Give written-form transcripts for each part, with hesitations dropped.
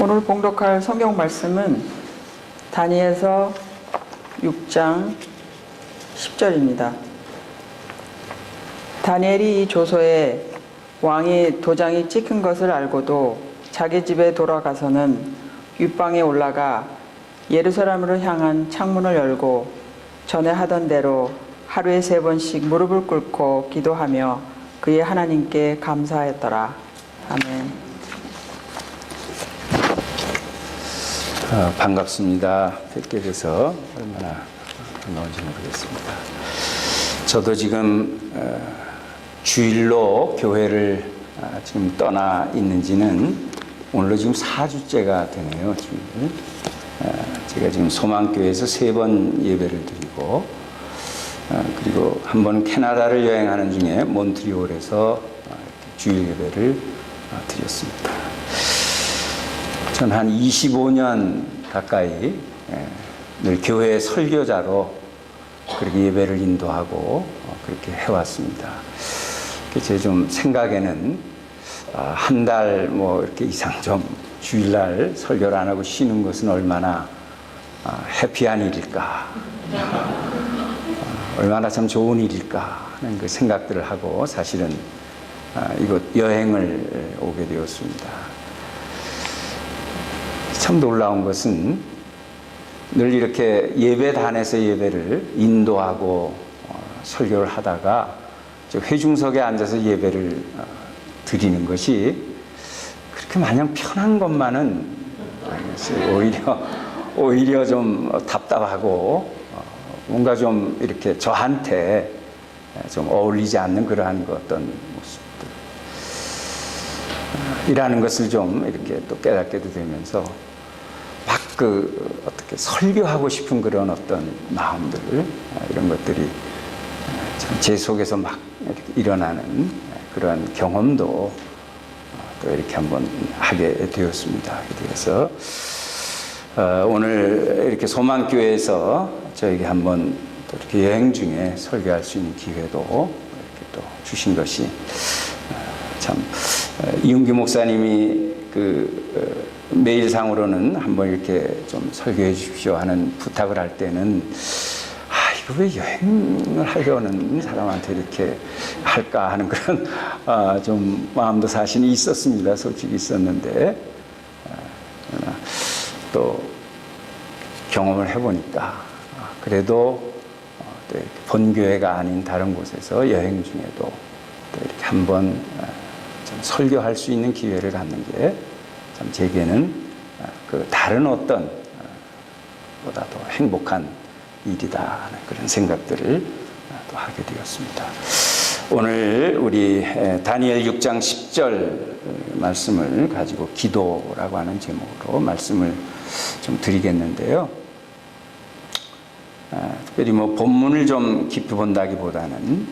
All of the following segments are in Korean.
오늘 봉독할 성경 말씀은 다니엘서 6장 10절입니다. 다니엘이 이 조서에 왕이 도장이 찍힌 것을 알고도 자기 집에 돌아가서는 윗방에 올라가 예루살렘으로 향한 창문을 열고 전에 하던 대로 하루에 3번씩 무릎을 꿇고 기도하며 그의 하나님께 감사했더라. 아멘. 반갑습니다. 뵙게 돼서 얼마나 반가운지 모르겠습니다. 저도 지금 주일로 교회를 지금 떠나 있는지는 오늘로 지금 4주째가 되네요. 주일. 제가 지금 소망교회에서 3번 예배를 드리고 그리고 한 번은 캐나다를 여행하는 중에 몬트리올에서 주일 예배를 드렸습니다. 전 한 25년 가까이 늘 교회 설교자로 그렇게 예배를 인도하고 그렇게 해왔습니다. 제 좀 생각에는 한 달 뭐 이렇게 이상 좀 주일날 설교를 안 하고 쉬는 것은 얼마나 해피한 일일까, 얼마나 참 좋은 일일까 하는 그 생각들을 하고 사실은 이곳 여행을 오게 되었습니다. 참 놀라운 것은 늘 이렇게 예배단에서 예배를 인도하고 설교를 하다가 회중석에 앉아서 예배를 드리는 것이 그렇게 마냥 편한 것만은 아니었어요. 오히려 좀 답답하고 뭔가 좀 이렇게 저한테 좀 어울리지 않는 그러한 어떤 모습들 이라는 것을 좀 이렇게 또 깨닫게도 되면서 막 어떻게 설교하고 싶은 그런 어떤 마음들 이런 것들이 참 제 속에서 막 이렇게 일어나는 그런 경험도 또 이렇게 한번 하게 되었습니다. 그래서 오늘 이렇게 소망교회에서 저에게 한번 또 이렇게 여행 중에 설교할 수 있는 기회도 이렇게 또 주신 것이 참 이윤규 목사님이 메일상으로는 한번 이렇게 좀 설교해 주십시오 하는 부탁을 할 때는 이거 왜 여행을 하려는 사람한테 이렇게 할까 하는 그런 좀 마음도 사실 있었습니다. 솔직히 있었는데 또 경험을 해보니까 그래도 또 본교회가 아닌 다른 곳에서 여행 중에도 또 이렇게 한번 좀 설교할 수 있는 기회를 갖는 게 참 제게는 그 다른 어떤 보다 더 행복한 일이다 하는 그런 생각들을 또 하게 되었습니다. 오늘 우리 다니엘 6장 10절 말씀을 가지고 기도라고 하는 제목으로 말씀을 좀 드리겠는데요. 특별히 뭐 본문을 좀 깊이 본다기보다는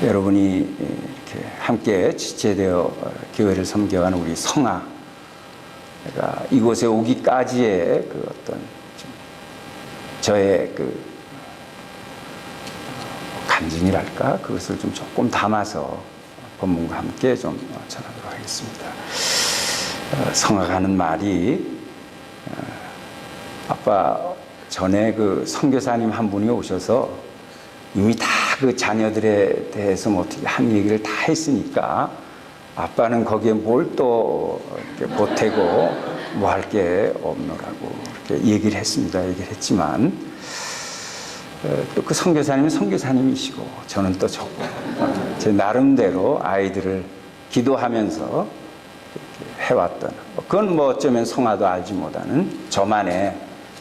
여러분이 이렇게 함께 지체되어 교회를 섬겨가는 우리 성아가 이곳에 오기까지의 그 어떤 저의 그 간증이랄까 그것을 좀 조금 담아서 본문과 함께 좀 전하도록 하겠습니다. 성아가 하는 말이 아빠 전에 그 선교사님 한 분이 오셔서 이미 다 그 자녀들에 대해서 뭐 어떻게 한 얘기를 다 했으니까 아빠는 거기에 뭘 또 보태고 뭐 할 게 없노라고 이렇게 얘기를 했습니다. 얘기를 했지만 또 그 선교사님은 선교사님이시고 저는 또 저고 제 나름대로 아이들을 기도하면서 해왔던 그건 뭐 어쩌면 성화도 알지 못하는 저만의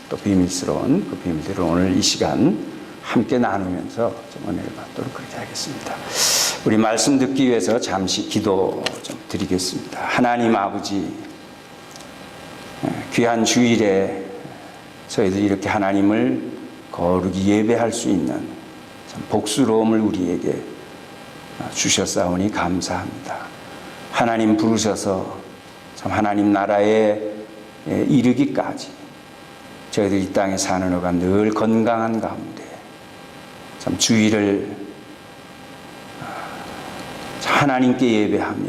또 비밀스러운 그 비밀들을 오늘 이 시간 함께 나누면서 좀 은혜를 받도록 그렇게 하겠습니다. 우리 말씀 듣기 위해서 잠시 기도 좀 드리겠습니다. 하나님 아버지, 귀한 주일에 저희들이 이렇게 하나님을 거룩히 예배할 수 있는 참 복스러움을 우리에게 주셨사오니 감사합니다. 하나님 부르셔서 참 하나님 나라에 이르기까지 저희들이 이 땅에 사는 어가 늘 건강한 가운데 참 주일을 하나님께 예배하며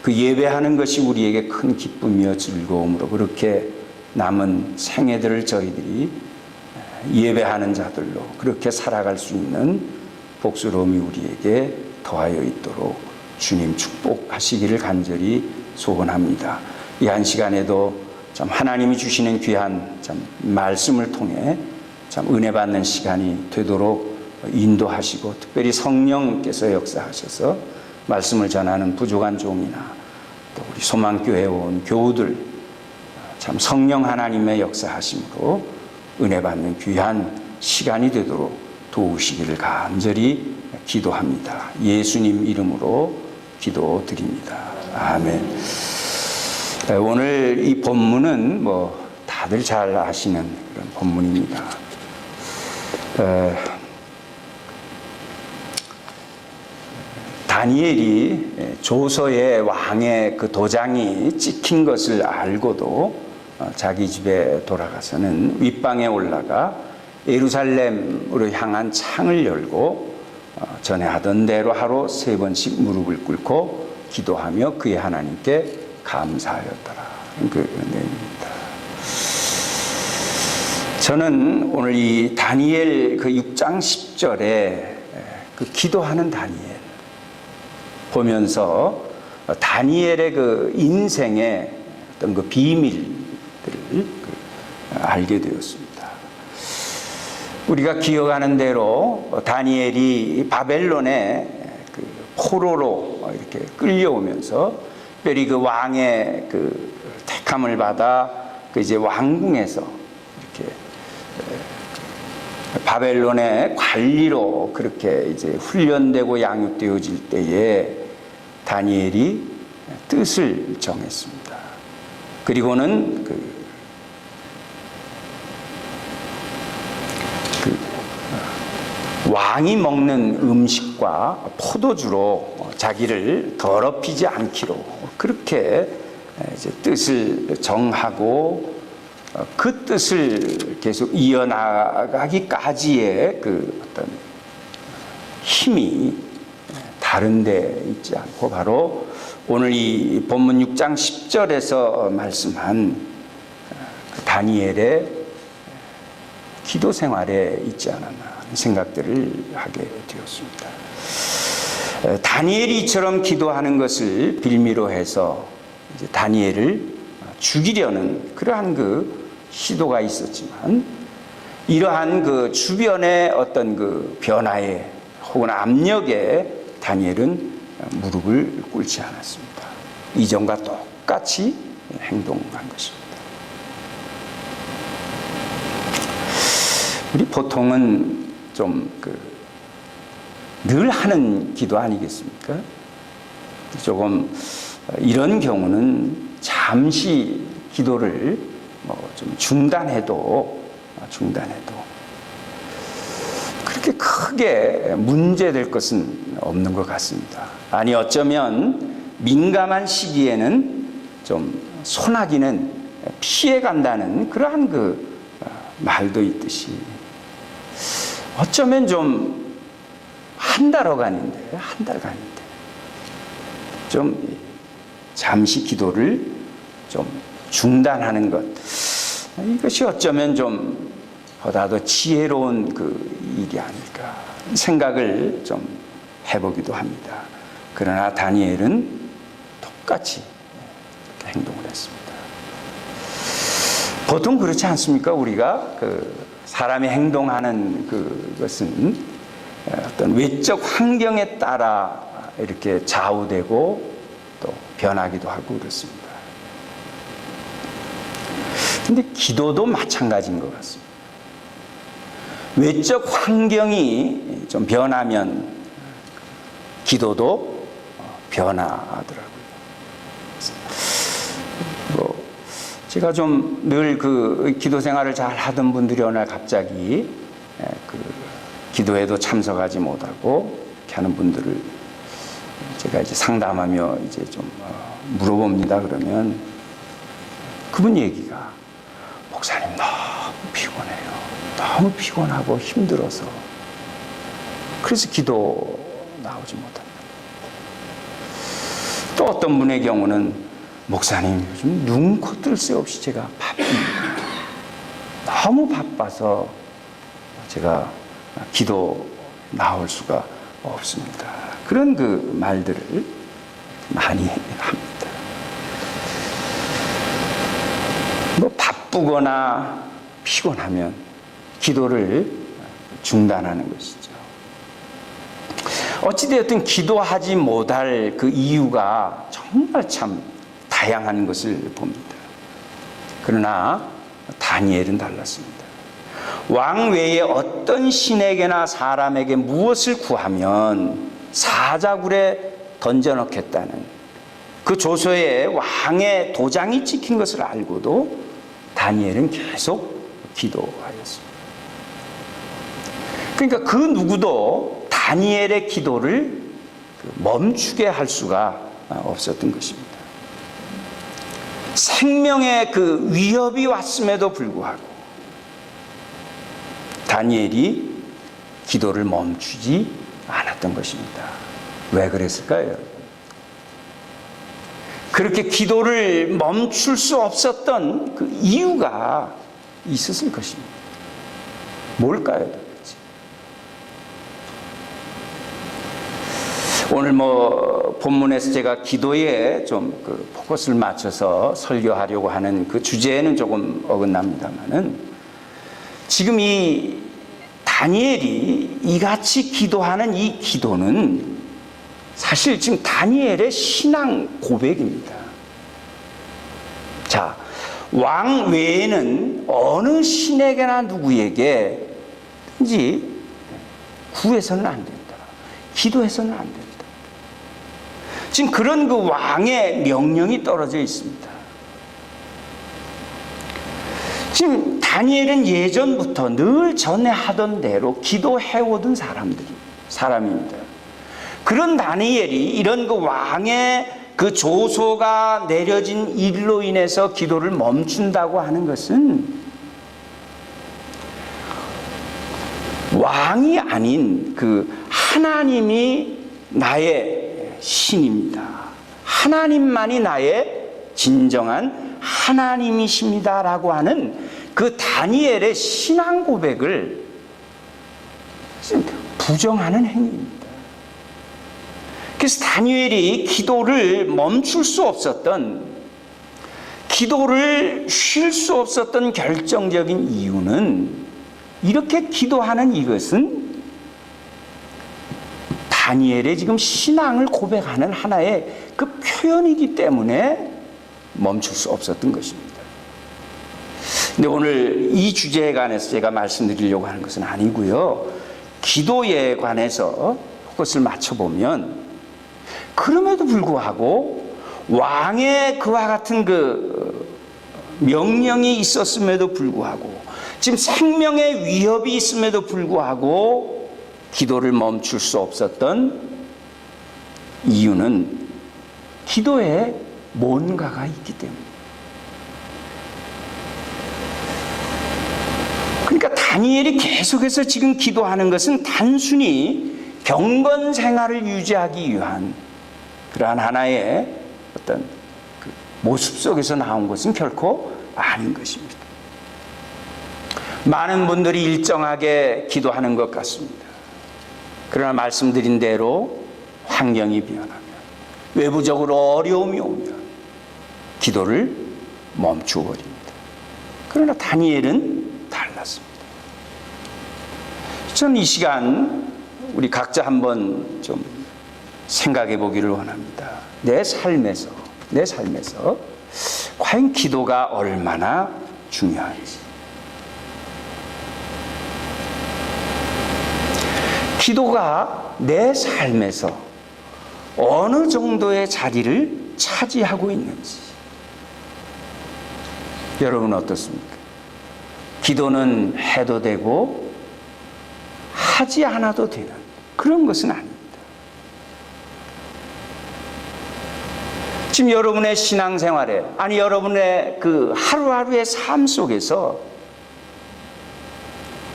그 예배하는 것이 우리에게 큰 기쁨이요 즐거움으로 그렇게 남은 생애들을 저희들이 예배하는 자들로 그렇게 살아갈 수 있는 복스러움이 우리에게 더하여 있도록 주님 축복하시기를 간절히 소원합니다. 이 한 시간에도 참 하나님이 주시는 귀한 참 말씀을 통해 참 은혜 받는 시간이 되도록 인도하시고 특별히 성령께서 역사하셔서 말씀을 전하는 부족한 종이나 또 우리 소망교회에 온 교우들 참 성령 하나님의 역사하심으로 은혜 받는 귀한 시간이 되도록 도우시기를 간절히 기도합니다. 예수님 이름으로 기도드립니다. 아멘. 오늘 이 본문은 뭐 다들 잘 아시는 그런 본문입니다. 다니엘이 조서에 왕의 그 도장이 찍힌 것을 알고도 자기 집에 돌아가서는 윗방에 올라가 예루살렘으로 향한 창을 열고 전에 하던 대로 하루 3번씩 무릎을 꿇고 기도하며 그의 하나님께 감사하였더라. 그 내용입니다. 저는 오늘 이 다니엘 그 6장 10절에 그 기도하는 다니엘 보면서 다니엘의 그 인생의 어떤 그 비밀들을 알게 되었습니다. 우리가 기억하는 대로 다니엘이 바벨론의 그 포로로 이렇게 끌려오면서 특별히 그 왕의 그 택함을 받아 그 이제 왕궁에서 이렇게 바벨론의 관리로 그렇게 이제 훈련되고 양육되어질 때에 다니엘이 뜻을 정했습니다. 그리고는 왕이 먹는 음식과 포도주로 자기를 더럽히지 않기로 그렇게 이제 뜻을 정하고 그 뜻을 계속 이어나가기까지의 그 어떤 힘이 다른 데 있지 않고 바로 오늘 이 본문 6장 10절에서 말씀한 그 다니엘의 기도 생활에 있지 않았나 생각들을 하게 되었습니다. 다니엘이 이처럼 기도하는 것을 빌미로 해서 이제 다니엘을 죽이려는 그러한 그 시도가 있었지만 이러한 그 주변의 어떤 그 변화에 혹은 압력에 다니엘은 무릎을 꿇지 않았습니다. 이전과 똑같이 행동한 것입니다. 우리 보통은 좀 늘 하는 기도 아니겠습니까? 조금 이런 경우는 잠시 기도를 좀 중단해도 그렇게 크게 문제될 것은 없는 것 같습니다. 아니 어쩌면 민감한 시기에는 좀 소나기는 피해간다는 그러한 그 말도 있듯이 어쩌면 좀 한 달간인데 좀 잠시 기도를 좀 중단하는 것 이것이 어쩌면 좀 보다 더 지혜로운 그 일이 아닐까 생각을 좀 해보기도 합니다. 그러나 다니엘은 똑같이 행동을 했습니다. 보통 그렇지 않습니까? 우리가 그 사람이 행동하는 그것은 어떤 외적 환경에 따라 이렇게 좌우되고 또 변하기도 하고 그렇습니다. 근데 기도도 마찬가지인 것 같습니다. 외적 환경이 좀 변하면 기도도 변화하더라고요. 제가 좀 늘 그 기도 생활을 잘 하던 분들이 어느 날 갑자기 그 기도에도 참석하지 못하고 이렇게 하는 분들을 제가 이제 상담하며 이제 좀 물어봅니다. 그러면 그분 얘기가 목사님 너무 피곤해요. 너무 피곤하고 힘들어서 그래서 기도 나오지 못합니다. 또 어떤 분의 경우는 목사님 요즘 눈코 뜰 새 없이 제가 바쁩니다. 너무 바빠서 제가 기도 나올 수가 없습니다. 그런 그 말들을 많이 합니다. 뭐 바쁘거나 피곤하면 기도를 중단하는 것이죠. 어찌되었든 기도하지 못할 그 이유가 정말 참 다양한 것을 봅니다. 그러나 다니엘은 달랐습니다. 왕 외에 어떤 신에게나 사람에게 무엇을 구하면 사자굴에 던져넣겠다는 그 조서에 왕의 도장이 찍힌 것을 알고도 다니엘은 계속 기도하였습니다. 그러니까 그 누구도 다니엘의 기도를 멈추게 할 수가 없었던 것입니다. 생명의 그 위협이 왔음에도 불구하고 다니엘이 기도를 멈추지 않았던 것입니다. 왜 그랬을까요, 여러분? 그렇게 기도를 멈출 수 없었던 그 이유가 있었을 것입니다. 뭘까요, 도대체? 오늘 본문에서 제가 기도에 좀 그 포커스를 맞춰서 설교하려고 하는 그 주제에는 조금 어긋납니다만은 지금 이 다니엘이 이같이 기도하는 이 기도는 사실 지금 다니엘의 신앙 고백입니다. 자, 왕 외에는 어느 신에게나 누구에게든지 구해서는 안 된다. 기도해서는 안 된다. 지금 그런 그 왕의 명령이 떨어져 있습니다. 지금 다니엘은 예전부터 늘 전에 하던 대로 기도해오던 사람입니다. 그런 다니엘이 이런 그 왕의 그 조소가 내려진 일로 인해서 기도를 멈춘다고 하는 것은 왕이 아닌 그 하나님이 나의 신입니다. 하나님만이 나의 진정한 하나님이십니다라고 하는 그 다니엘의 신앙 고백을 부정하는 행위입니다. 그래서 다니엘이 기도를 멈출 수 없었던, 기도를 쉴 수 없었던 결정적인 이유는 이렇게 기도하는 이것은 다니엘의 지금 신앙을 고백하는 하나의 그 표현이기 때문에 멈출 수 없었던 것입니다. 근데 오늘 이 주제에 관해서 제가 말씀드리려고 하는 것은 아니고요. 기도에 관해서 포커스를 맞춰보면 그럼에도 불구하고 왕의 그와 같은 그 명령이 있었음에도 불구하고 지금 생명의 위협이 있음에도 불구하고 기도를 멈출 수 없었던 이유는 기도에 뭔가가 있기 때문입니다. 그러니까 다니엘이 계속해서 지금 기도하는 것은 단순히 경건 생활을 유지하기 위한 그러한 하나의 어떤 그 모습 속에서 나온 것은 결코 아닌 것입니다. 많은 분들이 일정하게 기도하는 것 같습니다. 그러나 말씀드린 대로 환경이 변하면, 외부적으로 어려움이 오면 기도를 멈추어 버립니다. 그러나 다니엘은 달랐습니다. 저는 이 시간 우리 각자 한번 좀 생각해 보기를 원합니다. 내 삶에서 과연 기도가 얼마나 중요한지. 기도가 내 삶에서 어느 정도의 자리를 차지하고 있는지. 여러분 어떻습니까? 기도는 해도 되고 하지 않아도 되는 그런 것은 아닙니다. 지금 여러분의 신앙생활에, 아니 여러분의 그 하루하루의 삶 속에서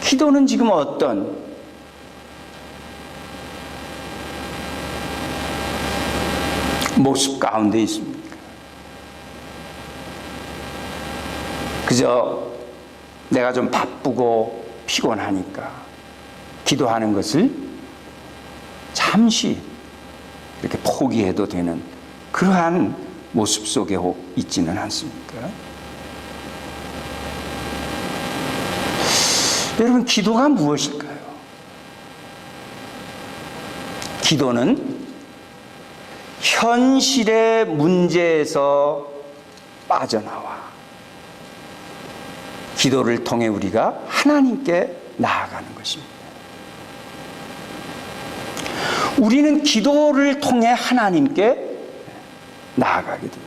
기도는 지금 어떤 모습 가운데 있습니까? 그저 내가 좀 바쁘고 피곤하니까 기도하는 것을 잠시 이렇게 포기해도 되는 그러한 모습 속에 있지는 않습니까? 여러분, 기도가 무엇일까요? 기도는 현실의 문제에서 빠져나와 기도를 통해 우리가 하나님께 나아가는 것입니다. 우리는 기도를 통해 하나님께 나아가게 됩니다.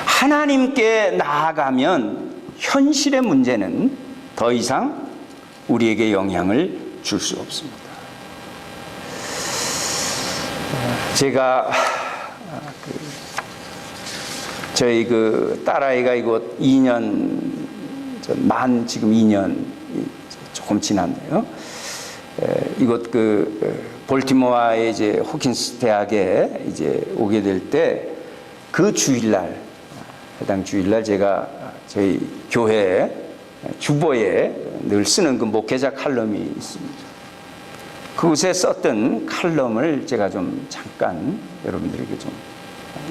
하나님께 나아가면 현실의 문제는 더 이상 우리에게 영향을 줄 수 없습니다. 제가 저희 딸아이가 이곳 2년 만 지금 2년 조금 지났네요. 이곳 볼티모어의 이제 호킨스 대학에 이제 오게 될 때 그 주일날, 해당 주일날 제가 저희 교회 주보에 늘 쓰는 그 목회자 칼럼이 있습니다. 그곳에 썼던 칼럼을 제가 좀 잠깐 여러분들에게 좀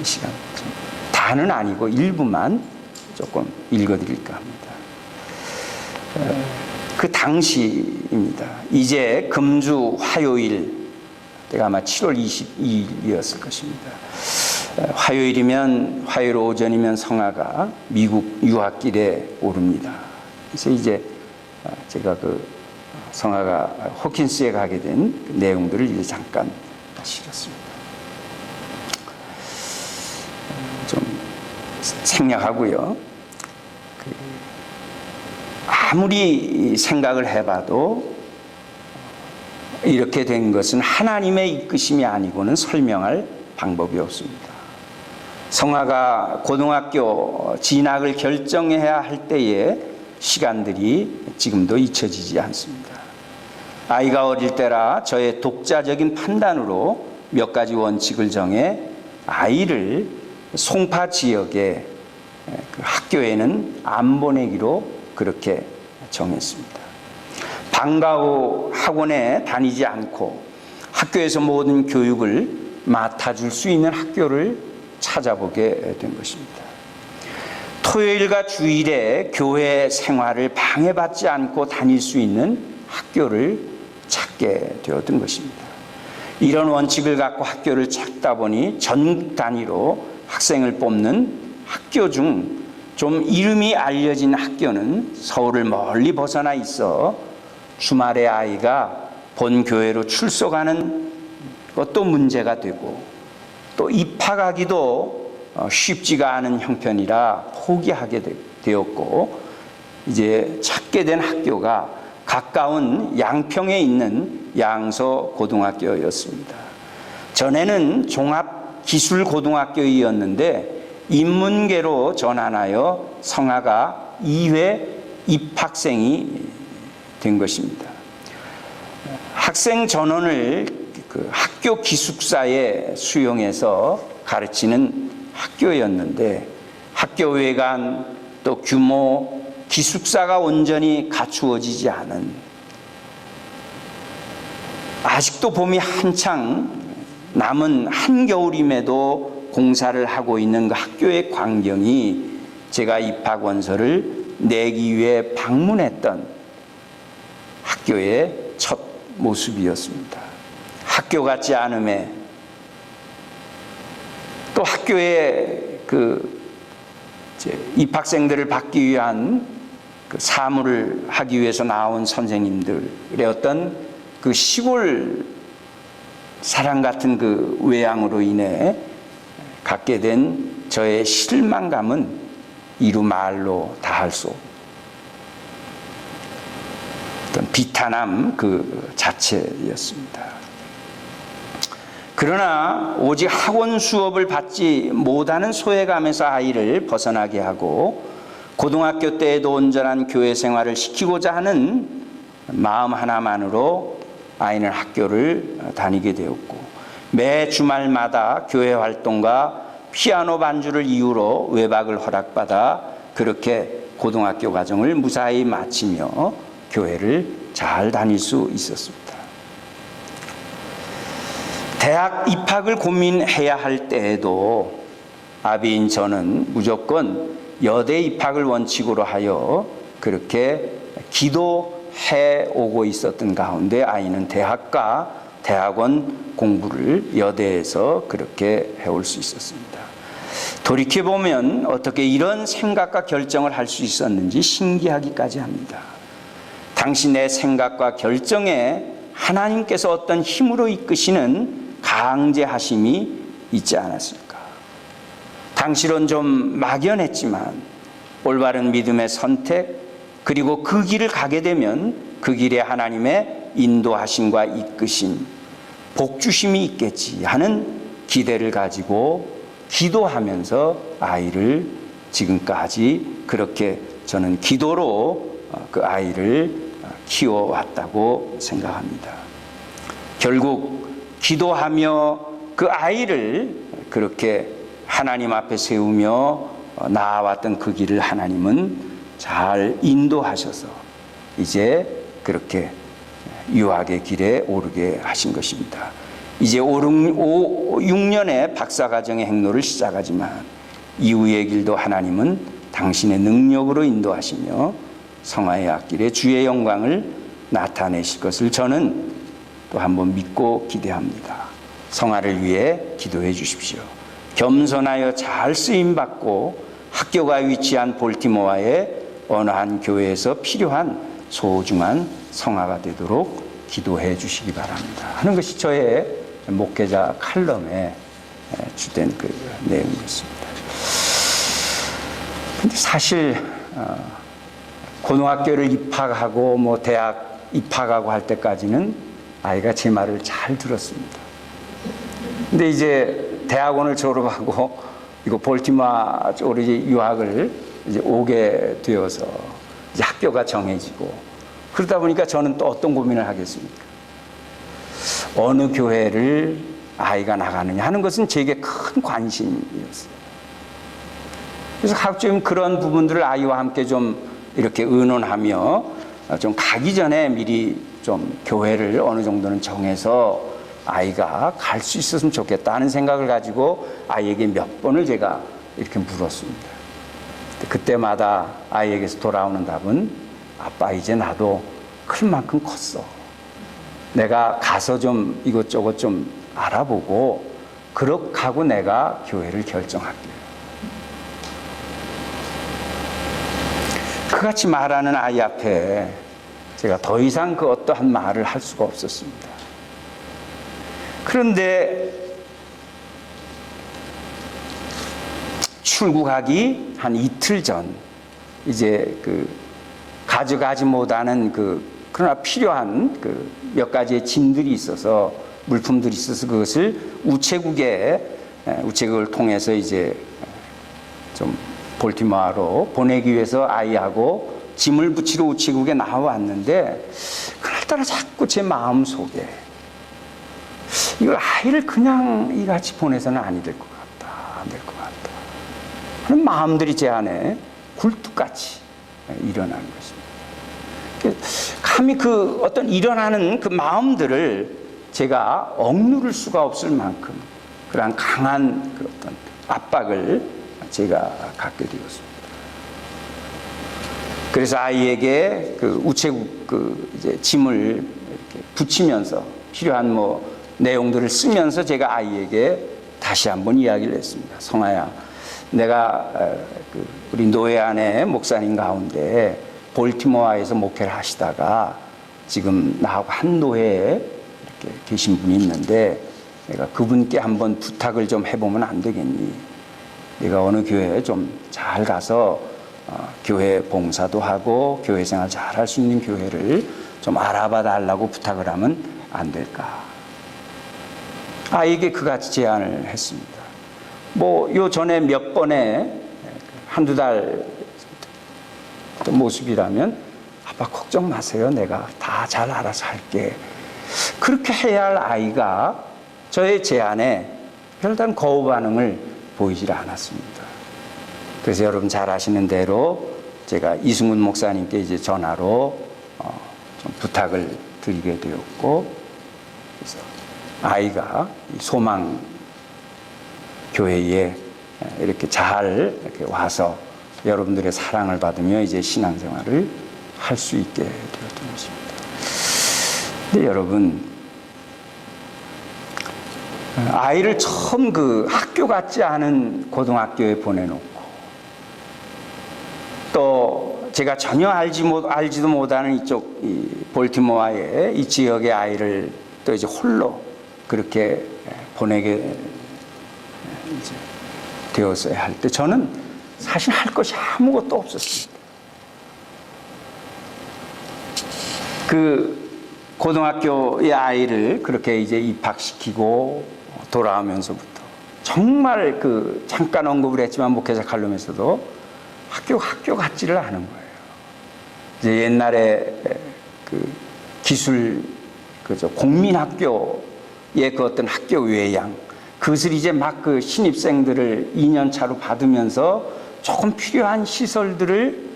이 시간 좀 다는 아니고 일부만 조금 읽어드릴까 합니다. 그 당시입니다. 이제 금주 화요일, 때가 아마 7월 22일이었을 것입니다. 화요일이면, 화요일 오전이면 성아가 미국 유학길에 오릅니다. 그래서 이제 제가 성아가 호킨스에 가게 된 내용들을 이제 잠깐 실었습니다. 좀 생략하고요. 아무리 생각을 해봐도 이렇게 된 것은 하나님의 이끄심이 아니고는 설명할 방법이 없습니다. 성아가 고등학교 진학을 결정해야 할 때의 시간들이 지금도 잊혀지지 않습니다. 아이가 어릴 때라 저의 독자적인 판단으로 몇 가지 원칙을 정해 아이를 송파 지역의 그 학교에는 안 보내기로 그렇게 정했습니다. 방과 후 학원에 다니지 않고 학교에서 모든 교육을 맡아줄 수 있는 학교를 찾아보게 된 것입니다. 토요일과 주일에 교회 생활을 방해받지 않고 다닐 수 있는 학교를 찾게 되었던 것입니다. 이런 원칙을 갖고 학교를 찾다 보니 전국 단위로 학생을 뽑는 학교 중 좀 이름이 알려진 학교는 서울을 멀리 벗어나 있어 주말에 아이가 본 교회로 출석하는 것도 문제가 되고 또 입학하기도 쉽지가 않은 형편이라 포기하게 되었고, 이제 찾게 된 학교가 가까운 양평에 있는 양서 고등학교였습니다. 전에는 종합기술고등학교이었는데 인문계로 전환하여 성아가 2회 입학생이 된 것입니다. 학생 전원을 학교 기숙사에 수용해서 가르치는 학교였는데 학교 외관 또 규모, 기숙사가 온전히 갖추어지지 않은, 아직도 봄이 한창 남은 한겨울임에도 공사를 하고 있는 그 학교의 광경이 제가 입학 원서를 내기 위해 방문했던 학교의 첫 모습이었습니다. 학교 같지 않음에 또 학교에 입학생들을 받기 위한 사무를 하기 위해서 나온 선생님들의 어떤 그 시골 사람 같은 그 외양으로 인해 갖게 된 저의 실망감은 이루 말로 다할 수 없는 어떤 비탄함 그 자체였습니다. 그러나 오직 학원 수업을 받지 못하는 소외감에서 아이를 벗어나게 하고 고등학교 때에도 온전한 교회 생활을 시키고자 하는 마음 하나만으로 아이는 학교를 다니게 되었고, 매 주말마다 교회 활동과 피아노 반주를 이유로 외박을 허락받아 그렇게 고등학교 과정을 무사히 마치며 교회를 잘 다닐 수 있었습니다. 대학 입학을 고민해야 할 때에도 아비인 저는 무조건 여대 입학을 원칙으로 하여 그렇게 기도해 오고 있었던 가운데 아이는 대학과 대학원 공부를 여대에서 그렇게 해올 수 있었습니다. 돌이켜보면 어떻게 이런 생각과 결정을 할 수 있었는지 신기하기까지 합니다. 당신의 생각과 결정에 하나님께서 어떤 힘으로 이끄시는 강제하심이 있지 않았을까? 당시론 좀 막연했지만 올바른 믿음의 선택 그리고 그 길을 가게 되면 그 길에 하나님의 인도하심과 이끄심, 복주심이 있겠지 하는 기대를 가지고 기도하면서 아이를 지금까지 그렇게 저는 기도로 그 아이를 키워왔다고 생각합니다. 결국 기도하며 그 아이를 그렇게 하나님 앞에 세우며 나아왔던 그 길을 하나님은 잘 인도하셔서 이제 그렇게 유학의 길에 오르게 하신 것입니다. 이제 6년의 박사과정의 행로를 시작하지만 이후의 길도 하나님은 당신의 능력으로 인도하시며 성화의 앞길에 주의 영광을 나타내실 것을 저는 또 한번 믿고 기대합니다. 성화를 위해 기도해 주십시오. 겸손하여 잘 쓰임받고 학교가 위치한 볼티모어의 어느 한 교회에서 필요한 소중한 성화가 되도록 기도해 주시기 바랍니다 하는 것이 저의 목회자 칼럼에 주된 그 내용이었습니다. 근데 사실 고등학교를 입학하고 뭐 대학 입학하고 할 때까지는 아이가 제 말을 잘 들었습니다. 근데 이제 대학원을 졸업하고 이거 볼티모어 쪽으로 이제 유학을 이제 오게 되어서 이제 학교가 정해지고 그러다 보니까 저는 또 어떤 고민을 하겠습니까? 어느 교회를 아이가 나가느냐 하는 것은 제게 큰 관심이었어요. 그래서 가끔 그런 부분들을 아이와 함께 좀 이렇게 의논하며 좀 가기 전에 미리 좀 교회를 어느 정도는 정해서 아이가 갈 수 있었으면 좋겠다는 생각을 가지고 아이에게 몇 번을 제가 이렇게 물었습니다. 그때마다 아이에게서 돌아오는 답은 아빠 이제 나도 클 만큼 컸어. 내가 가서 좀 이것저것 좀 알아보고 그렇게 하고 내가 교회를 결정할게. 그같이 말하는 아이 앞에 제가 더 이상 그 어떠한 말을 할 수가 없었습니다. 그런데 출국하기 한 이틀 전 이제 그 가져가지 못하는 그러나 필요한 그 몇 가지의 짐들이 있어서 물품들이 있어서 그것을 우체국을 통해서 이제 좀 볼티모어로 보내기 위해서 아이하고 짐을 붙이러 우체국에 나왔는데 그날따라 자꾸 제 마음 속에 이걸 아이를 그냥 이같이 보내서는 안 될 것 같다, 안 될 것 같다 하는 마음들이 제 안에 굴뚝같이 일어나는 것입니다. 감히 그 어떤 일어나는 그 마음들을 제가 억누를 수가 없을 만큼 그러한 강한 그 어떤 압박을 제가 갖게 되었습니다. 그래서 아이에게 그 우체국 그 이제 짐을 이렇게 붙이면서 필요한 뭐 내용들을 쓰면서 제가 아이에게 다시 한번 이야기를 했습니다. 성아야, 내가 우리 노예 안에 목사님 가운데 볼티모어에서 목회를 하시다가 지금 나하고 한 노예에 이렇게 계신 분이 있는데 내가 그분께 한번 부탁을 좀 해보면 안 되겠니? 내가 어느 교회에 좀 잘 가서 교회 봉사도 하고 교회 생활 잘 할 수 있는 교회를 좀 알아봐 달라고 부탁을 하면 안 될까? 아이에게 그같이 제안을 했습니다. 뭐 요 전에 몇 번의 한두 달 모습이라면 아빠 걱정 마세요. 내가 다 잘 알아서 할게. 그렇게 해야 할 아이가 저의 제안에 별다른 거부 반응을 보이질 않았습니다. 그래서 여러분 잘 아시는 대로 제가 이승훈 목사님께 이제 전화로 좀 부탁을 드리게 되었고, 그래서 아이가 소망 교회에 이렇게 잘 이렇게 와서 여러분들의 사랑을 받으며 이제 신앙생활을 할 수 있게 되었던 것입니다. 근데 여러분, 아이를 처음 그 학교 같지 않은 고등학교에 보내놓고, 또 제가 전혀 알지도 못하는 이쪽 이 볼티모어의 이 지역의 아이를 또 이제 홀로 그렇게 보내게 이제 되었어야 할 때, 저는 사실 할 것이 아무것도 없었습니다. 그 고등학교의 아이를 그렇게 이제 입학시키고 돌아오면서부터 정말 그 잠깐 언급을 했지만 목회자 칼럼에서도 학교 같지를 않은 거예요. 이제 옛날에 그 기술 그죠 공민학교의 그 어떤 학교 외양, 그것을 이제 막 그 신입생들을 2년 차로 받으면서 조금 필요한 시설들을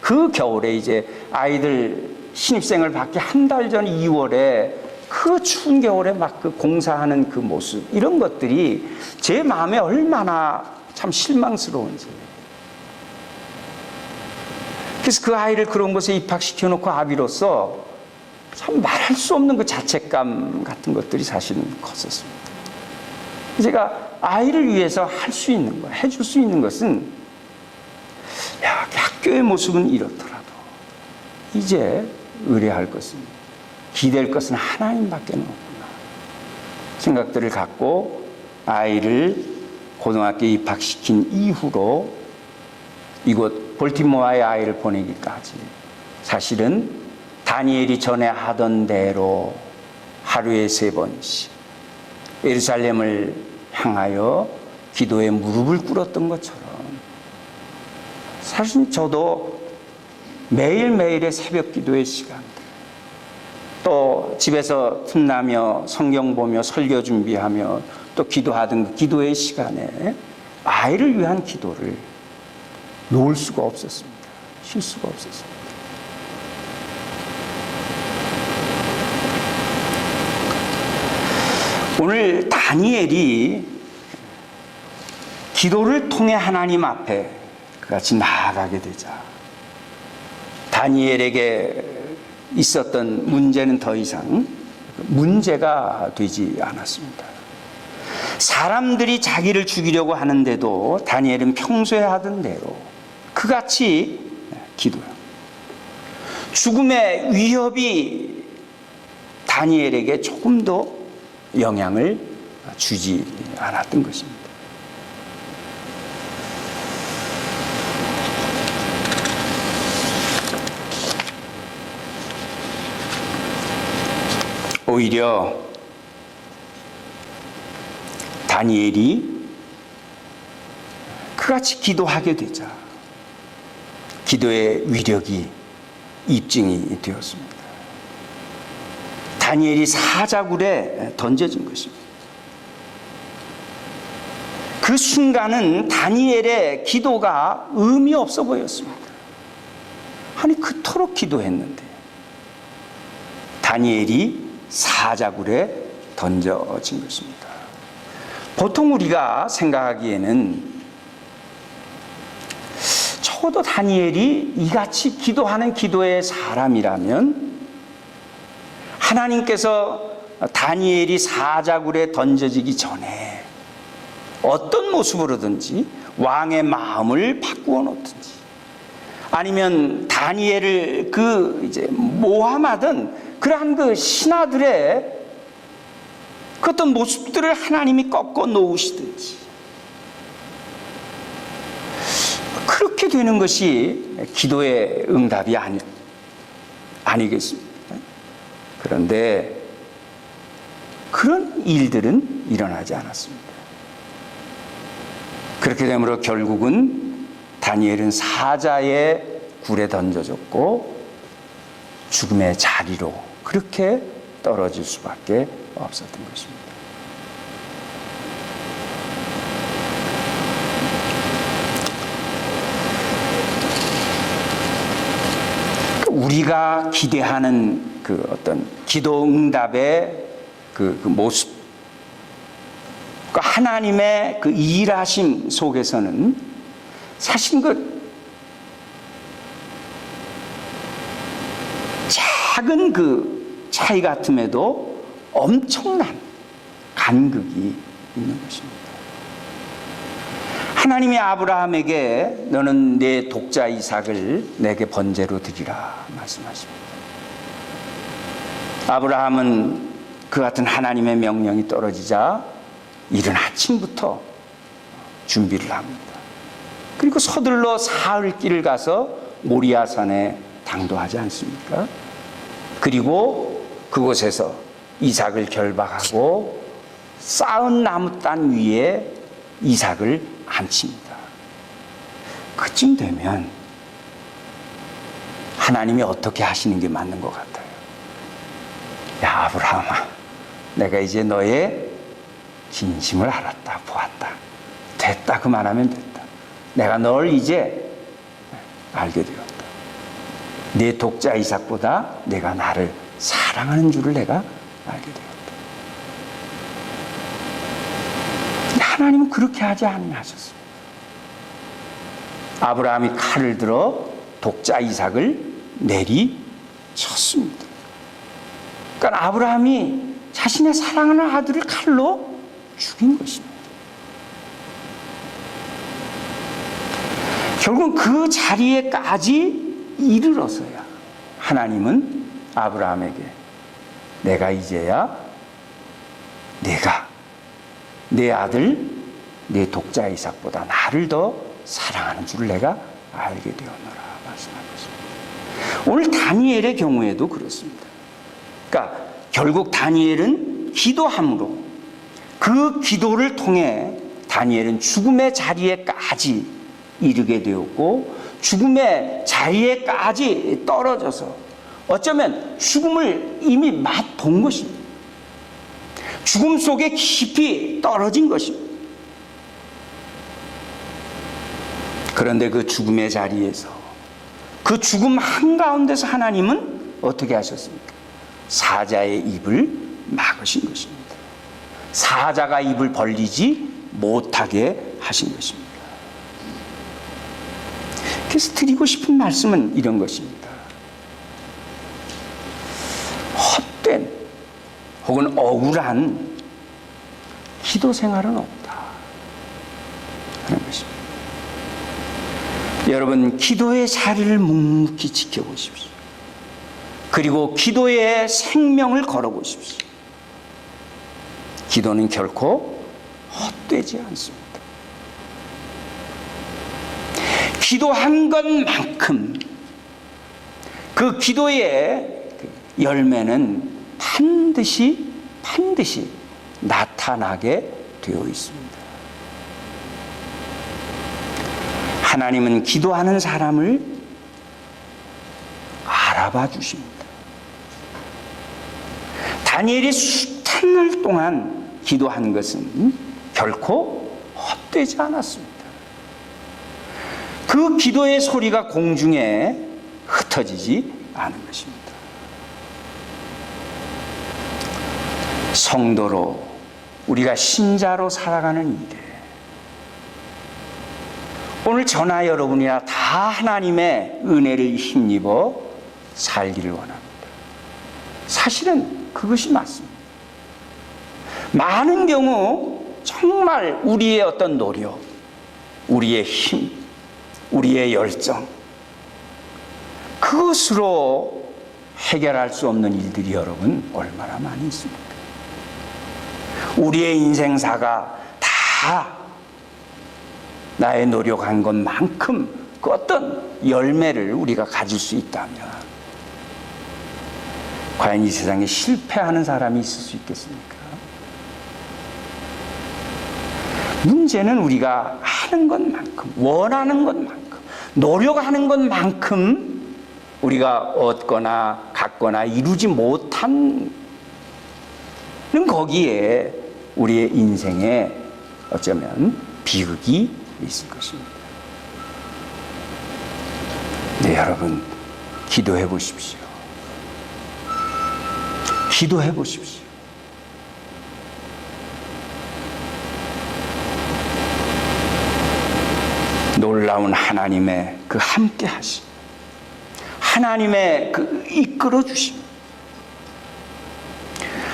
그 겨울에 이제 아이들 신입생을 받기 한 달 전 2월에 그 추운 겨울에 막 그 공사하는 그 모습, 이런 것들이 제 마음에 얼마나 참 실망스러운지. 그래서 그 아이를 그런 곳에 입학시켜 놓고 아비로서 참 말할 수 없는 그 자책감 같은 것들이 사실은 컸었습니다. 제가 아이를 위해서 할 수 있는 거, 해줄 수 있는 것은, 야, 학교의 모습은 이렇더라도 이제 의뢰할 것은, 기댈 것은 하나님밖에 없구나 생각들을 갖고 아이를 고등학교에 입학시킨 이후로 이곳 볼티모어의 아이를 보내기까지 사실은 다니엘이 전에 하던 대로 하루에 3번씩 예루살렘을 향하여 기도에 무릎을 꿇었던 것처럼, 사실 저도 매일매일의 새벽 기도의 시간들, 또 집에서 틈나며 성경 보며 설교 준비하며 또 기도하던 그 기도의 시간에 아이를 위한 기도를 놓을 수가 없었습니다. 쉴 수가 없었습니다. 오늘 다니엘이 기도를 통해 하나님 앞에 그같이 나아가게 되자, 다니엘에게 있었던 문제는 더 이상 문제가 되지 않았습니다. 사람들이 자기를 죽이려고 하는데도 다니엘은 평소에 하던 대로 그같이 기도해요. 죽음의 위협이 다니엘에게 조금 더 영향을 주지 않았던 것입니다. 오히려 다니엘이 그같이 기도하게 되자 기도의 위력이 입증이 되었습니다. 다니엘이 사자굴에 던져진 것입니다. 그 순간은 다니엘의 기도가 의미 없어 보였습니다. 아니, 그토록 기도했는데 다니엘이 사자굴에 던져진 것입니다. 보통 우리가 생각하기에는 적어도 다니엘이 이같이 기도하는 기도의 사람이라면 하나님께서 다니엘이 사자굴에 던져지기 전에 어떤 모습으로든지 왕의 마음을 바꾸어 놓든지, 아니면 다니엘을 그 이제 모함하던 그러한 그 신하들의 그 어떤 모습들을 하나님이 꺾어 놓으시든지, 그렇게 되는 것이 기도의 응답이 아니겠습니까? 그런데 그런 일들은 일어나지 않았습니다. 그렇게 되므로 결국은 다니엘은 사자의 굴에 던져졌고 죽음의 자리로 그렇게 떨어질 수밖에 없었던 것입니다. 우리가 기대하는 그 어떤 기도 응답의 그 모습, 그 하나님의 그 일하심 속에서는 사실 그 작은 그 차이 같음에도 엄청난 간극이 있는 것입니다. 하나님이 아브라함에게 너는 내 독자 이삭을 내게 번제로 드리라 말씀하십니다. 아브라함은 그 같은 하나님의 명령이 떨어지자 이른 아침부터 준비를 합니다. 그리고 서둘러 사흘 길을 가서 모리아산에 당도하지 않습니까? 그리고 그곳에서 이삭을 결박하고 쌓은 나무단 위에 이삭을 앉힙니다. 그쯤 되면 하나님이 어떻게 하시는 게 맞는 것 같아요. 야, 아브라함아, 내가 이제 너의 진심을 알았다, 보았다. 됐다, 그만하면 됐다. 내가 널 이제 알게 되었다. 내 독자 이삭보다 내가 나를 사랑하는 줄을 내가 알게 되었다. 하나님은 그렇게 하지 아니하셨습니다. 아브라함이 칼을 들어 독자 이삭을 내리쳤습니다. 그러니까 아브라함이 자신의 사랑하는 아들을 칼로 죽인 것입니다. 결국은 그 자리에까지 이르러서야 하나님은 아브라함에게 내가 이제야 내가 내 아들 내 독자 이삭보다 나를 더 사랑하는 줄을 내가 알게 되었노라 말씀하고 있습니다. 오늘 다니엘의 경우에도 그렇습니다. 그러니까 결국 다니엘은 기도함으로 그 기도를 통해 다니엘은 죽음의 자리에까지 이르게 되었고 죽음의 자리에까지 떨어져서 어쩌면 죽음을 이미 맛본 것입니다. 죽음 속에 깊이 떨어진 것입니다. 그런데 그 죽음의 자리에서 그 죽음 한가운데서 하나님은 어떻게 하셨습니까? 사자의 입을 막으신 것입니다. 사자가 입을 벌리지 못하게 하신 것입니다. 그래서 드리고 싶은 말씀은 이런 것입니다. 헛된 혹은 억울한 기도 생활은 없다 하는 것입니다. 여러분, 기도의 자리를 묵묵히 지켜보십시오. 그리고 기도의 생명을 걸어보십시오. 기도는 결코 헛되지 않습니다. 기도한 것만큼 그 기도의 열매는 반드시 나타나게 되어 있습니다. 하나님은 기도하는 사람을 알아봐 주십니다. 다니엘이 숱한 날 동안 기도한 것은 결코 헛되지 않았습니다. 그 기도의 소리가 공중에 흩어지지 않은 것입니다. 성도로 우리가 신자로 살아가는 일에 오늘 저나 여러분이나 다 하나님의 은혜를 힘입어 살기를 원합니다. 사실은 그것이 맞습니다. 많은 경우 정말 우리의 어떤 노력, 우리의 힘, 우리의 열정, 그것으로 해결할 수 없는 일들이 여러분 얼마나 많이 있습니까? 우리의 인생사가 다 나의 노력한 것만큼 그 어떤 열매를 우리가 가질 수 있다면 과연 이 세상에 실패하는 사람이 있을 수 있겠습니까? 문제는 우리가 하는 것만큼, 원하는 것만큼, 노력하는 것만큼 우리가 얻거나 갖거나 이루지 못하는 거기에 우리의 인생에 어쩌면 비극이 있을 것입니다. 네, 여러분, 기도해 보십시오. 기도해 보십시오. 놀라운 하나님의 그 함께 하심, 하나님의 그 이끌어 주심,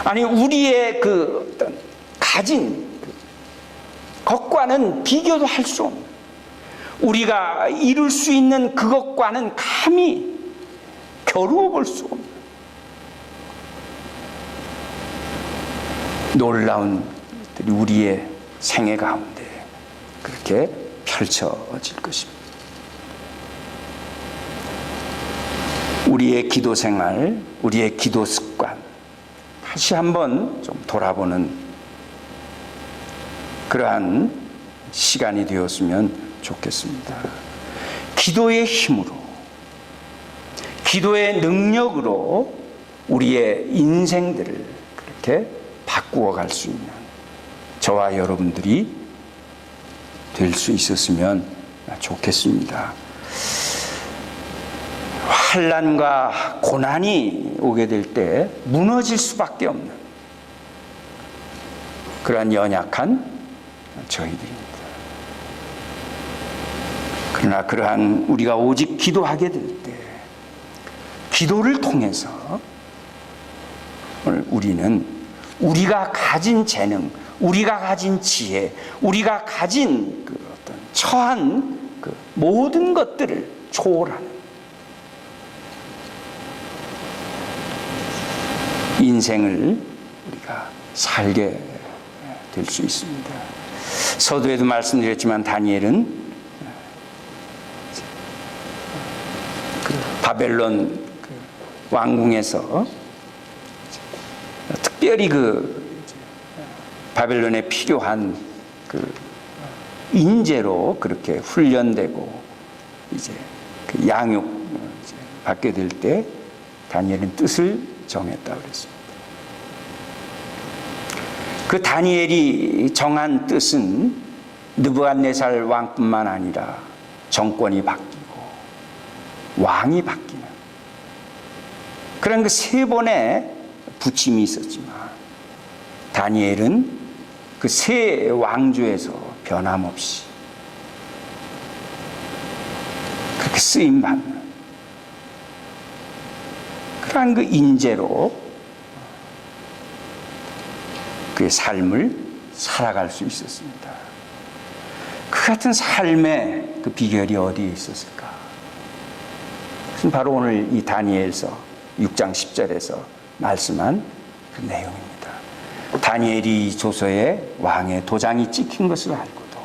아니 우리의 그 어떤 가진 것과는 비교도 할 수 없는, 우리가 이룰 수 있는 그것과는 감히 겨루어 볼 수 없는 놀라운 것들이 우리의 생애 가운데 그렇게 펼쳐질 것입니다. 우리의 기도 생활, 우리의 기도 습관 다시 한번 좀 돌아보는 그러한 시간이 되었으면 좋겠습니다. 기도의 힘으로, 기도의 능력으로 우리의 인생들을 그렇게 바꾸어 갈 수 있는 저와 여러분들이 될 수 있었으면 좋겠습니다. 환난과 고난이 오게 될 때 무너질 수밖에 없는 그러한 연약한 저희들입니다. 그러나 그러한 우리가 오직 기도하게 될 때, 기도를 통해서 오늘 우리는 우리가 가진 재능, 우리가 가진 지혜, 우리가 가진 그 어떤 처한 그 모든 것들을 초월하는 인생을 우리가 살게 될 수 있습니다. 서두에도 말씀드렸지만 다니엘은 그 바벨론 왕궁에서 특별히 그 바벨론에 필요한 그 인재로 그렇게 훈련되고 이제 그 양육 받게 될 때 다니엘은 뜻을 정했다고 그랬습니다. 그 다니엘이 정한 뜻은 느부갓네살 왕뿐만 아니라 정권이 바뀌고 왕이 바뀌는 그런 그 세 번의 부침이 있었지만 다니엘은 그 세 왕조에서 변함없이 그렇게 쓰임받는 그러한 그 인재로 그의 삶을 살아갈 수 있었습니다. 그 같은 삶의 그 비결이 어디에 있었을까? 그것은 바로 오늘 이 다니엘서 6장 10절에서 말씀한 그 내용입니다. 다니엘이 조서에 왕의 도장이 찍힌 것을 알고도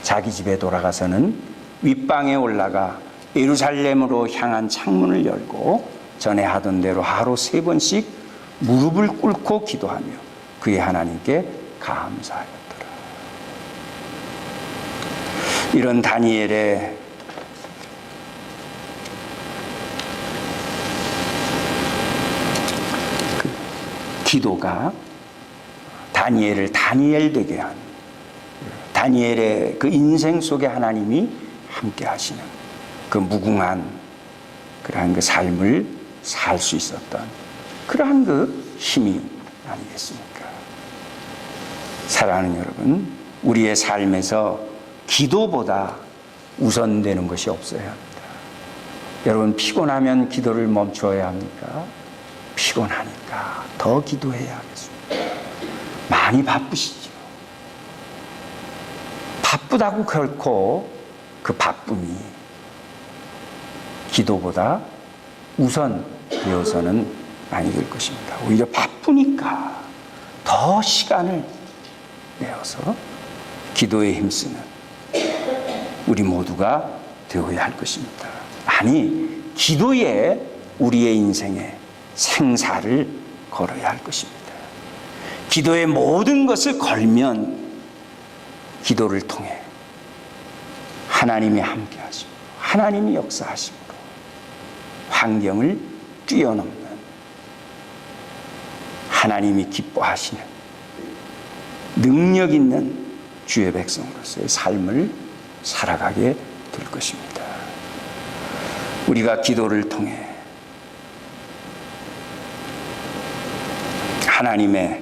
자기 집에 돌아가서는 윗방에 올라가 예루살렘으로 향한 창문을 열고 전에 하던 대로 하루 3번씩 무릎을 꿇고 기도하며 그의 하나님께 감사하였더라. 이런 다니엘의 그 기도가 다니엘을 다니엘 되게 한, 다니엘의 그 인생 속에 하나님이 함께 하시는 그 무궁한 그러한 그 삶을 살 수 있었던 그러한 그 힘이 아니겠습니까? 사랑하는 여러분, 우리의 삶에서 기도보다 우선되는 것이 없어야 합니다. 여러분, 피곤하면 기도를 멈춰야 합니까? 피곤하니까 더 기도해야 하겠습니다. 많이 바쁘시죠? 바쁘다고 결코 그 바쁨이 기도보다 우선되어서는 아니 될 것입니다. 오히려 바쁘니까 더 시간을 내어서 기도에 힘쓰는 우리 모두가 되어야 할 것입니다. 아니, 기도에 우리의 인생에 생사를 걸어야 할 것입니다. 기도의 모든 것을 걸면 기도를 통해 하나님이 함께 하시고 하나님이 역사하심으로 환경을 뛰어넘는 하나님이 기뻐하시는 능력 있는 주의 백성으로서의 삶을 살아가게 될 것입니다. 우리가 기도를 통해 하나님의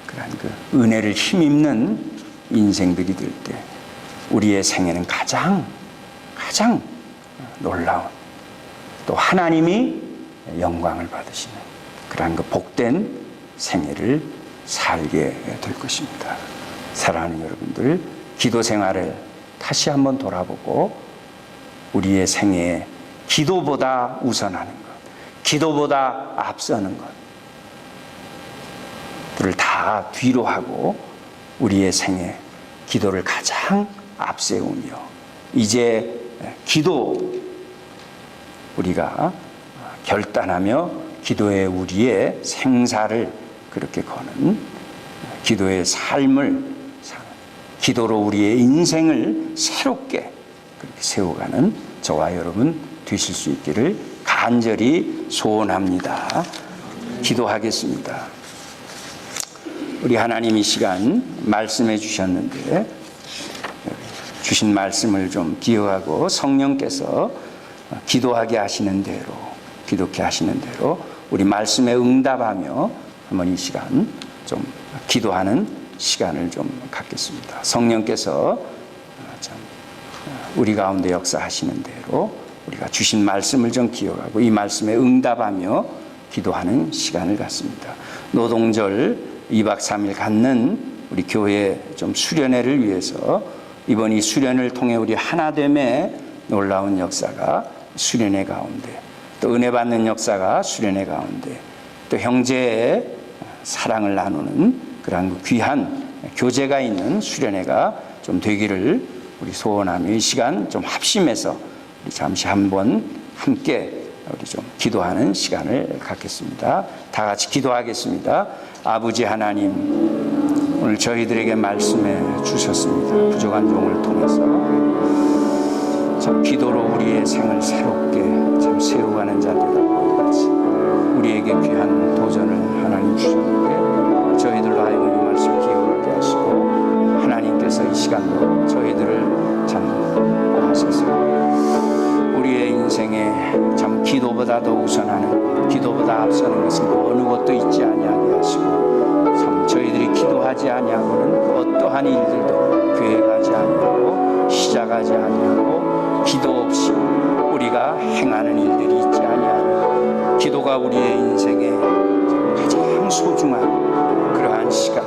그런 그 은혜를 힘입는 인생들이 될 때 우리의 생애는 가장 놀라운, 또 하나님이 영광을 받으시는 그러한 그 복된 생애를 살게 될 것입니다. 사랑하는 여러분들, 기도 생활을 다시 한번 돌아보고 우리의 생애에 기도보다 우선하는 것, 기도보다 앞서는 것들을 다 뒤로 하고 우리의 생애 기도를 가장 앞세우며 이제 기도 우리가 결단하며 기도에 우리의 생사를 그렇게 거는 기도의 삶을, 기도로 우리의 인생을 새롭게 그렇게 세워가는 저와 여러분 되실 수 있기를 간절히 소원합니다. 기도하겠습니다. 우리 하나님 이 시간 말씀해 주셨는데 주신 말씀을 좀 기억하고 성령께서 기도하게 하시는 대로, 기도케 하시는 대로 우리 말씀에 응답하며 한번 이 시간 좀 기도하는 시간을 좀 갖겠습니다. 성령께서 참 우리 가운데 역사하시는 대로 우리가 주신 말씀을 좀 기억하고 이 말씀에 응답하며 기도하는 시간을 갖습니다. 노동절 2박 3일 갖는 우리 교회 좀 수련회를 위해서 이번 이 수련을 통해 우리 하나됨의 놀라운 역사가 수련회 가운데, 또 은혜 받는 역사가 수련회 가운데, 또 형제의 사랑을 나누는 그러한 그 귀한 교제가 있는 수련회가 좀 되기를 우리 소원하며 이 시간 좀 합심해서 우리 잠시 한번 함께 우리 좀 기도하는 시간을 갖겠습니다. 다 같이 기도하겠습니다. 아버지 하나님, 오늘 저희들에게 말씀해 주셨습니다. 부족한 종을 통해서 참 기도로 우리의 생을 새롭게 참 세워가는 자들과 같이 우리에게 귀한 도전을 하나님 주셨는데 저희들로 하여금 이 말씀 기억하게 하시고 하나님께서 이 시간도 저희들을 참 하셔서 우리의 인생에 참 기도보다도 우선하는, 기도보다 앞서는 것은 그 어느 것도 있지 아니하게 하시고 참 저희들이 기도하지 아니하고는 어떠한 일들도 계획하지 아니하고 시작하지 아니하고 기도 없이 우리가 행하는 일들이 있지 아니하고 기도가 우리의 인생에 가장 소중한 그러한 시간,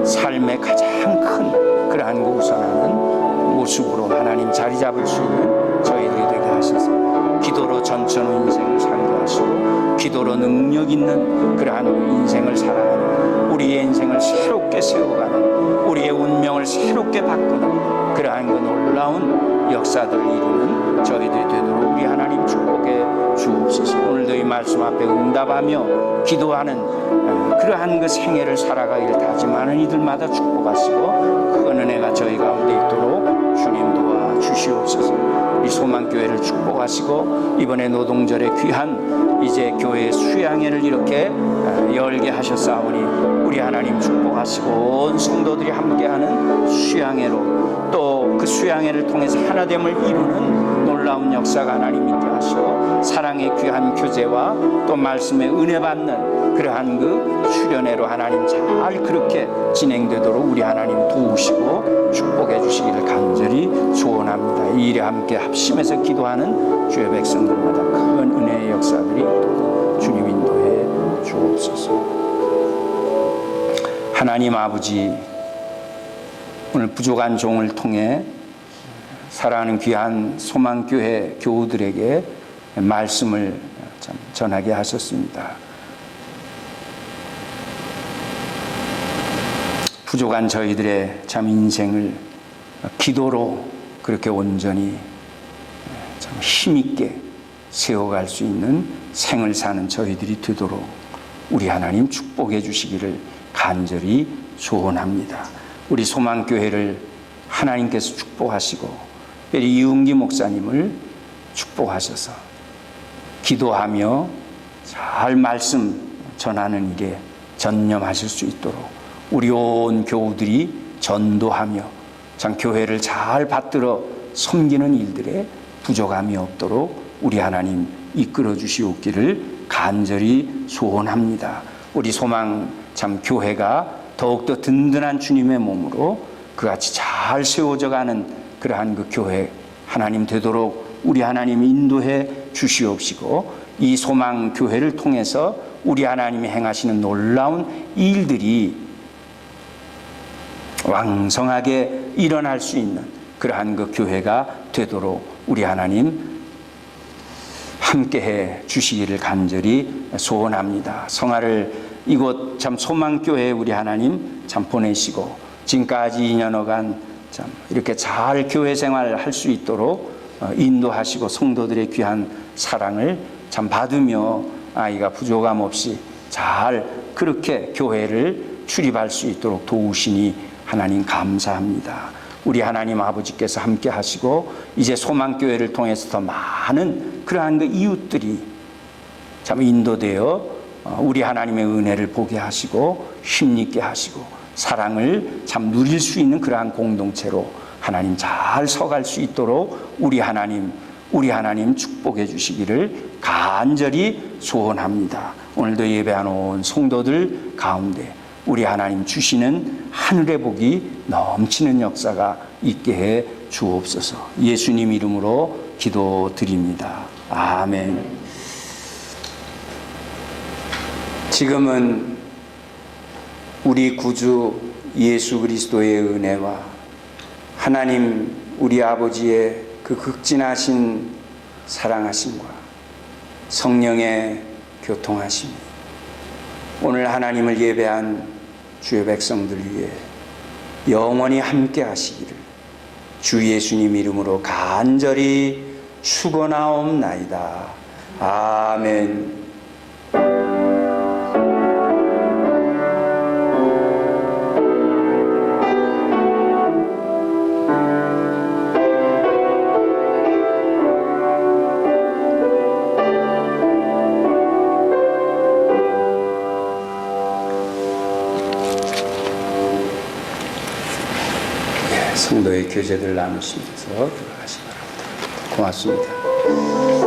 삶의 가장 큰 그러한 거 우선하는 모습으로 하나님 자리 잡을 수 있는 저희들이 되게 하셔서 기도로 전천후 인생을 살게 하시고 기도로 능력 있는 그러한 인생을 살아가는 우리의 인생을 새롭게 세워가는 우리의 운명을 새롭게 바꾸는 그러한 그 놀라운 역사들을 이루는 저희들이 되도록 우리 하나님 축복해 주옵소서. 오늘도 이 말씀 앞에 응답하며 기도하는 그러한 그 생애를 살아가기를 다짐하는 이들마다 축복하시고 그 은혜가 저희 가운데 있도록 주님 도와 주시옵소서. 우리 소망교회를 축복하시고 이번에 노동절에 귀한 이제 교회 수양회를 이렇게 열게 하셨사오니 우리 하나님 축복하시고 온 성도들이 함께하는 수양회로 또 그 수양회를 통해서 하나됨을 이루는 놀라운 역사가 하나님 있게 하시고 사랑의 귀한 교제와 또 말씀에 은혜 받는 그러한 그 수련회로 하나님 잘 그렇게 진행되도록 우리 하나님 도우시고 축복해 주시기를 간절히 소원합니다. 이 일에 함께 합심해서 기도하는 주의 백성들마다 큰 은혜의 역사들이 있도록 주님 인도해 주옵소서. 하나님 아버지, 오늘 부족한 종을 통해 사랑하는 귀한 소망교회 교우들에게 말씀을 참 전하게 하셨습니다. 부족한 저희들의 참 인생을 기도로 그렇게 온전히 참 힘있게 세워갈 수 있는 생을 사는 저희들이 되도록 우리 하나님 축복해 주시기를 간절히 소원합니다. 우리 소망교회를 하나님께서 축복하시고 특별히 이웅기 목사님을 축복하셔서 기도하며 잘 말씀 전하는 일에 전념하실 수 있도록 우리 온 교우들이 전도하며 참 교회를 잘 받들어 섬기는 일들에 부족함이 없도록 우리 하나님 이끌어 주시옵기를 간절히 소원합니다. 우리 소망 참 교회가 더욱더 든든한 주님의 몸으로 그같이 잘 세워져 가는 그러한 그 교회 하나님 되도록 우리 하나님 인도해 주시옵시고, 이 소망 교회를 통해서 우리 하나님이 행하시는 놀라운 일들이 왕성하게 일어날 수 있는 그러한 그 교회가 되도록 우리 하나님 함께해 주시기를 간절히 소원합니다. 성화를 이곳 참 소망교회에 우리 하나님 참 보내시고 지금까지 2년여간 참 이렇게 잘 교회 생활을 할 수 있도록 인도하시고 성도들의 귀한 사랑을 참 받으며 아이가 부족함 없이 잘 그렇게 교회를 출입할 수 있도록 도우시니 하나님 감사합니다. 우리 하나님 아버지께서 함께 하시고 이제 소망교회를 통해서 더 많은 그러한 그 이웃들이 참 인도되어 우리 하나님의 은혜를 보게 하시고 힘있게 하시고 사랑을 참 누릴 수 있는 그러한 공동체로 하나님 잘 서갈 수 있도록 우리 하나님 축복해 주시기를 간절히 소원합니다. 오늘도 예배하는 온 성도들 가운데 우리 하나님 주시는 하늘의 복이 넘치는 역사가 있게 해 주옵소서. 예수님 이름으로 기도드립니다. 아멘. 지금은 우리 구주 예수 그리스도의 은혜와 하나님 우리 아버지의 그 극진하신 사랑하심과 성령의 교통하심, 오늘 하나님을 예배한 주의 백성들 위해 영원히 함께 하시기를 주 예수님 이름으로 간절히 축원하옵나이다. 아멘. 성도의 교제들 나누시면서 들어가시 바랍니다. 고맙습니다.